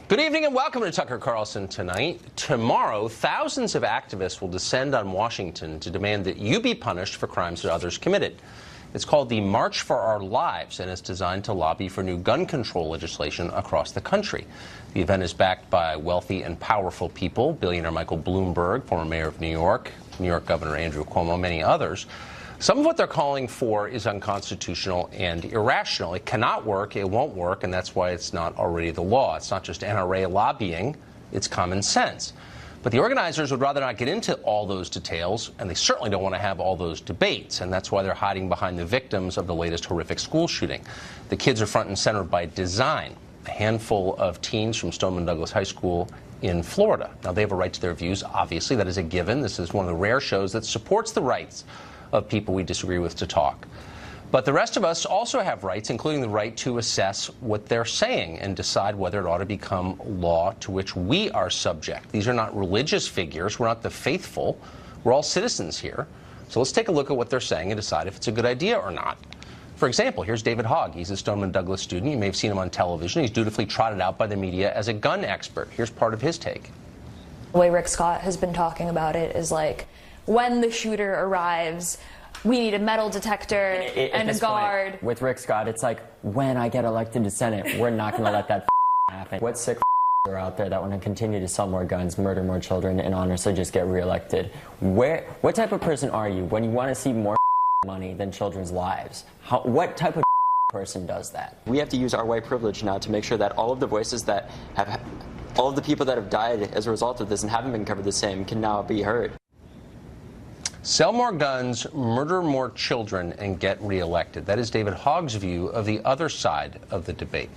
Good evening and welcome to Tucker Carlson Tonight. Tomorrow, thousands of activists will descend on Washington to demand that you be punished for crimes that others committed. It's called the March for Our Lives, and it's designed to lobby for new gun control legislation across the country. The event is backed by wealthy and powerful people, billionaire Michael Bloomberg, former mayor of New York Governor Andrew Cuomo, many others. Some of what they're calling for is unconstitutional and irrational. It cannot work, it won't work, and that's why it's not already the law. It's not just NRA lobbying, it's common sense. But the organizers would rather not get into all those details, and they certainly don't want to have all those debates, and that's why they're hiding behind the victims of the latest horrific school shooting. The kids are front and center by design. A handful of teens from Stoneman Douglas High School in Florida. Now, they have a right to their views, obviously. That is a given. This is one of the rare shows that supports the rights of people we disagree with to talk. But the rest of us also have rights, including the right to assess what they're saying and decide whether it ought to become law to which we are subject. These are not religious figures. We're not the faithful. We're all citizens here. So let's take a look at what they're saying and decide if it's a good idea or not. For example, here's David Hogg. He's a Stoneman Douglas student. You may have seen him on television. He's dutifully trotted out by the media as a gun expert. Here's part of his take. The way Rick Scott has been talking about it is like, when the shooter arrives, we need a metal detector and a guard. Point, with Rick Scott, it's like, when I get elected to Senate, we're not going to let that happen. What sick are out there that want to continue to sell more guns, murder more children, and honestly just get reelected? What type of person are you when you want to see more money than children's lives? What type of person does that? We have to use our white privilege now to make sure that all of the voices that have, all of the people that have died as a result of this and haven't been covered the same can now be heard. Sell more guns, murder more children, and get reelected. That is David Hogg's view of the other side of the debate.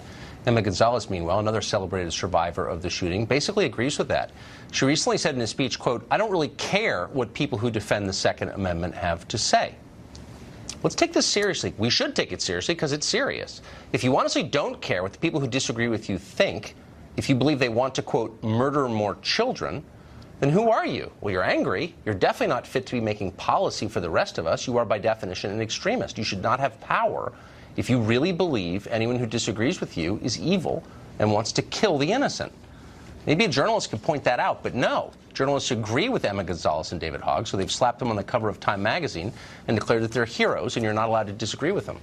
Emma Gonzalez, meanwhile, another celebrated survivor of the shooting, basically agrees with that. She recently said in a speech, quote, "I don't really care what people who defend the Second Amendment have to say." Let's take this seriously. We should take it seriously because it's serious. If you honestly don't care what the people who disagree with you think, if you believe they want to, quote, murder more children, then who are you? Well, you're angry. You're definitely not fit to be making policy for the rest of us. You are, by definition, an extremist. You should not have power if you really believe anyone who disagrees with you is evil and wants to kill the innocent. Maybe a journalist could point that out, but no. Journalists agree with Emma Gonzalez and David Hogg, so they've slapped them on the cover of Time magazine and declared that they're heroes, and you're not allowed to disagree with them.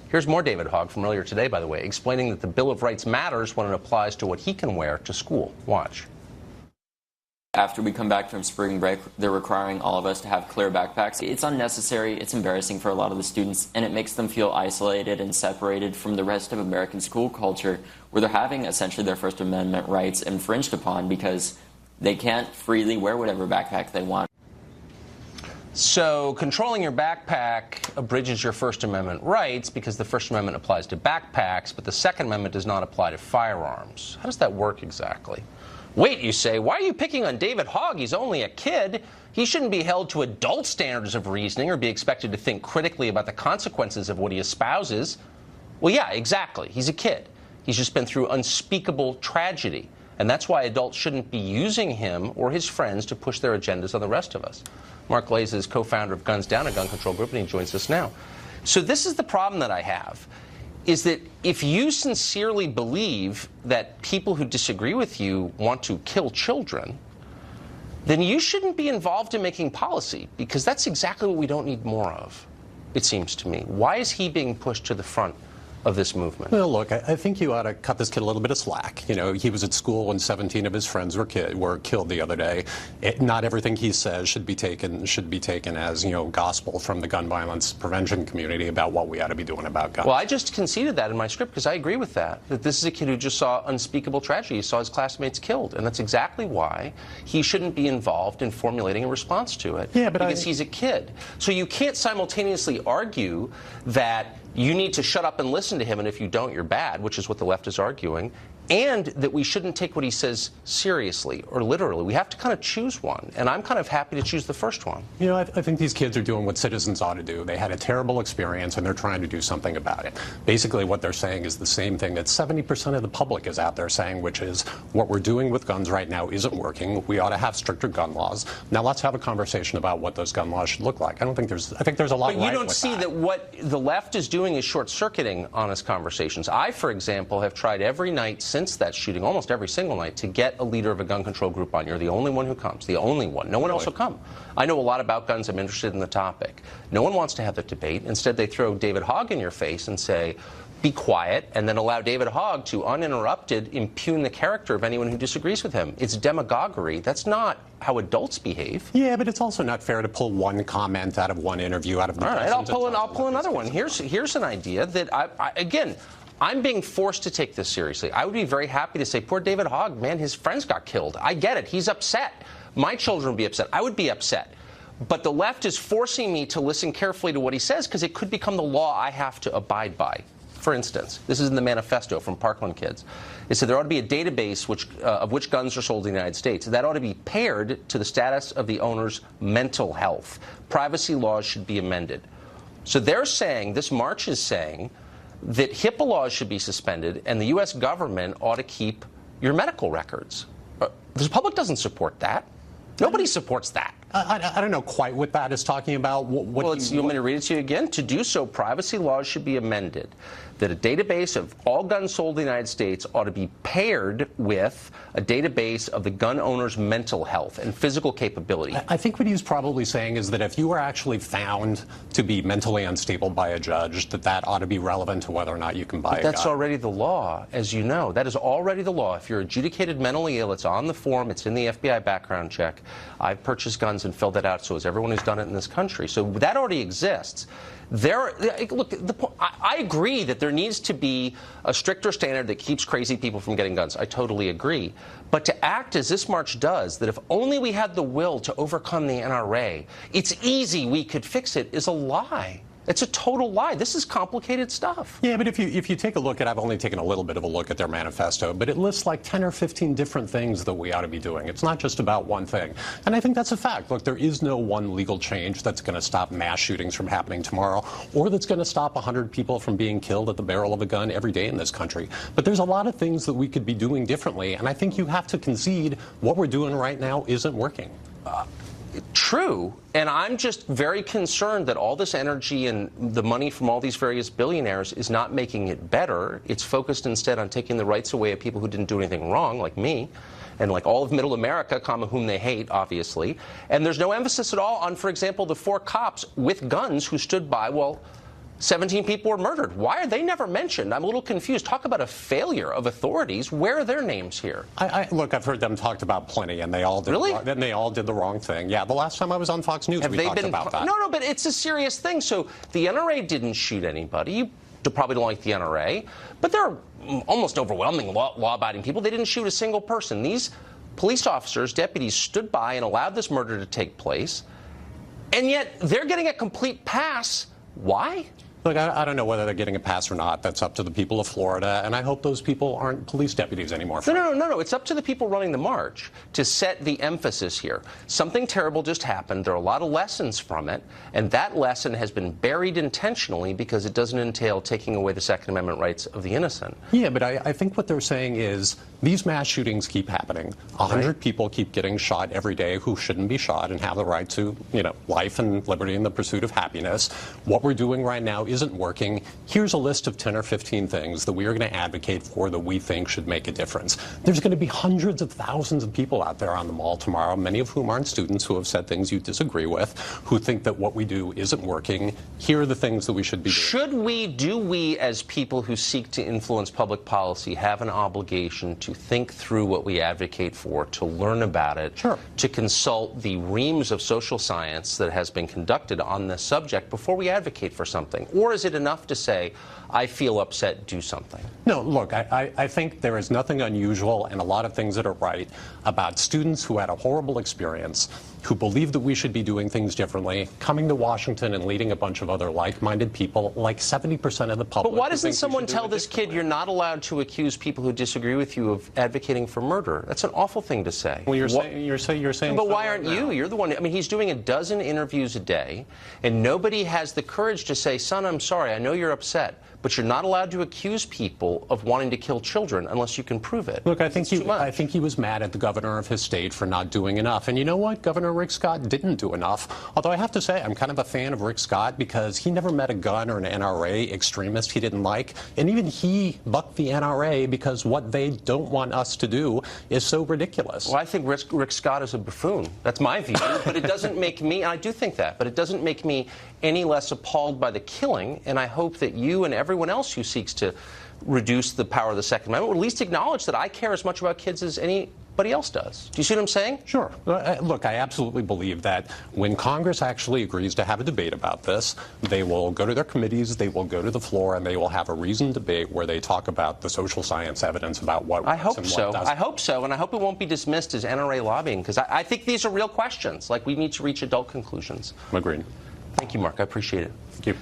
Here's more David Hogg from earlier today, by the way, explaining that the Bill of Rights matters when it applies to what he can wear to school. Watch. After we come back from spring break, they're requiring all of us to have clear backpacks. It's unnecessary, it's embarrassing for a lot of the students, and it makes them feel isolated and separated from the rest of American school culture, where they're having essentially their First Amendment rights infringed upon because they can't freely wear whatever backpack they want. So controlling your backpack abridges your First Amendment rights because the First Amendment applies to backpacks, but the Second Amendment does not apply to firearms. How does that work exactly? Wait, you say, why are you picking on David Hogg? He's only a kid. He shouldn't be held to adult standards of reasoning or be expected to think critically about the consequences of what he espouses. Well, yeah, exactly. He's a kid. He's just been through unspeakable tragedy. And that's why adults shouldn't be using him or his friends to push their agendas on the rest of us. Mark Glaze is co-founder of Guns Down, a gun control group, and he joins us now. So this is the problem that I have, is that if you sincerely believe that people who disagree with you want to kill children, then you shouldn't be involved in making policy, because that's exactly what we don't need more of, it seems to me. Why is he being pushed to the front of this movement? Well, look, I think you ought to cut this kid a little bit of slack. You know, he was at school when 17 of his friends were killed the other day. Not everything he says should be taken as, you know, gospel from the gun violence prevention community about what we ought to be doing about guns. Well, I just conceded that in my script because I agree with that this is a kid who just saw unspeakable tragedy. He saw his classmates killed, and that's exactly why he shouldn't be involved in formulating a response to it. Yeah, but because he's a kid. So you can't simultaneously argue that you need to shut up and listen to him, and if you don't, you're bad, which is what the left is arguing, and that we shouldn't take what he says seriously or literally. We have to kind of choose one, and I'm kind of happy to choose the first one. You know, I think these kids are doing what citizens ought to do. They had a terrible experience, and they're trying to do something about it. Basically, what they're saying is the same thing that 70% of the public is out there saying, which is what we're doing with guns right now isn't working. We ought to have stricter gun laws. Now, let's have a conversation about what those gun laws should look like. I think there's a lot. But you don't see that what the left is doing is short-circuiting honest conversations. I, for example, have tried every night since since that shooting, almost every single night, to get a leader of a gun control group on. You're the only one who comes, the only one. No one else will come. I know a lot about guns. I'm interested in the topic. No one wants to have that debate. Instead, they throw David Hogg in your face and say, be quiet, and then allow David Hogg to, uninterrupted, impugn the character of anyone who disagrees with him. It's demagoguery. That's not how adults behave. Yeah, but it's also not fair to pull one comment out of one interview out of the All right, I'll pull another one. Here's an idea that, again, I'm being forced to take this seriously. I would be very happy to say, poor David Hogg, man, his friends got killed. I get it. He's upset. My children would be upset. I would be upset. But the left is forcing me to listen carefully to what he says because it could become the law I have to abide by. For instance, this is in the manifesto from Parkland kids. It said there ought to be a database of which guns are sold in the United States. That ought to be paired to the status of the owner's mental health. Privacy laws should be amended. So they're saying, this march is saying, that HIPAA laws should be suspended and the U.S. government ought to keep your medical records. The public doesn't support that. Nobody supports that. I don't know quite what that is talking about. You want me to read it to you again? To do so, privacy laws should be amended. That a database of all guns sold in the United States ought to be paired with a database of the gun owner's mental health and physical capability. I think what he's probably saying is that if you were actually found to be mentally unstable by a judge, that ought to be relevant to whether or not you can buy a gun. That's already the law, as you know. That is already the law. If you're adjudicated mentally ill, it's on the form, it's in the FBI background check. I've purchased guns and filled that out, so has everyone who's done it in this country. So that already exists. Look, I agree that there needs to be a stricter standard that keeps crazy people from getting guns. I totally agree. But to act as this march does, that if only we had the will to overcome the NRA, it's easy, we could fix it, is a lie. It's a total lie. This is complicated stuff. Yeah, but if you take a look at, I've only taken a little bit of a look at their manifesto, but it lists like 10 or 15 different things that we ought to be doing. It's not just about one thing. And I think that's a fact. Look, there is no one legal change that's going to stop mass shootings from happening tomorrow, or that's going to stop 100 people from being killed at the barrel of a gun every day in this country. But there's a lot of things that we could be doing differently, and I think you have to concede what we're doing right now isn't working. True, and I'm just very concerned that all this energy and the money from all these various billionaires is not making it better. It's focused instead on taking the rights away of people who didn't do anything wrong, like me, and like all of middle America, whom they hate, obviously. And there's no emphasis at all on, for example, the 4 cops with guns who stood by while 17 people were murdered. Why are they never mentioned? I'm a little confused. Talk about a failure of authorities. Where are their names here? Look, I've heard them talked about plenty, and they all did. Really? Then they all did the wrong thing. Yeah, the last time I was on Fox News, we talked about that. No, but it's a serious thing. So the NRA didn't shoot anybody. You probably don't like the NRA, but they're almost overwhelming law-abiding people. They didn't shoot a single person. These police officers, deputies, stood by and allowed this murder to take place, and yet they're getting a complete pass. Why? Look, I don't know whether they're getting a pass or not. That's up to the people of Florida, and I hope those people aren't police deputies anymore. No. It's up to the people running the march to set the emphasis here. Something terrible just happened. There are a lot of lessons from it, and that lesson has been buried intentionally because it doesn't entail taking away the Second Amendment rights of the innocent. Yeah, but I think what they're saying is these mass shootings keep happening. 100 people keep getting shot every day who shouldn't be shot and have the right to, life and liberty and the pursuit of happiness. What we're doing right now isn't working. Here's a list of 10 or 15 things that we are going to advocate for that we think should make a difference. There's going to be hundreds of thousands of people out there on the mall tomorrow, many of whom aren't students, who have said things you disagree with, who think that what we do isn't working. Here are the things that we should be doing. Do we as people who seek to influence public policy have an obligation to think through what we advocate for, to learn about it, Sure. to consult the reams of social science that has been conducted on this subject before we advocate for something? Or is it enough to say, I feel upset, do something? No, look, I think there is nothing unusual and a lot of things that are right about students who had a horrible experience, who believe that we should be doing things differently, coming to Washington and leading a bunch of other like-minded people, like 70% of the public. But why doesn't someone tell this kid you're not allowed to accuse people who disagree with you of advocating for murder? That's an awful thing to say. Well, you're saying. But why aren't you? You're the one. I mean, he's doing a dozen interviews a day, and nobody has the courage to say, son, I'm sorry, I know you're upset, but but you're not allowed to accuse people of wanting to kill children unless you can prove it. Look, I think he was mad at the governor of his state for not doing enough. And you know what? Governor Rick Scott didn't do enough. Although I have to say, I'm kind of a fan of Rick Scott because he never met a gun or an NRA extremist he didn't like. And even he bucked the NRA because what they don't want us to do is so ridiculous. Well, I think Rick Scott is a buffoon. That's my view. But it doesn't make me, and I do think that, but it doesn't make me any less appalled by the killing. And I hope that you and everyone else who seeks to reduce the power of the Second Amendment would at least acknowledge that I care as much about kids as anybody else does. Do you see what I'm saying? Sure. Look, I absolutely believe that when Congress actually agrees to have a debate about this, they will go to their committees, they will go to the floor, and they will have a reasoned debate where they talk about the social science evidence about what works and what doesn't. I hope so, and I hope it won't be dismissed as NRA lobbying, because I think these are real questions. Like, we need to reach adult conclusions. Agreed. Thank you, Mark. I appreciate it. Thank you.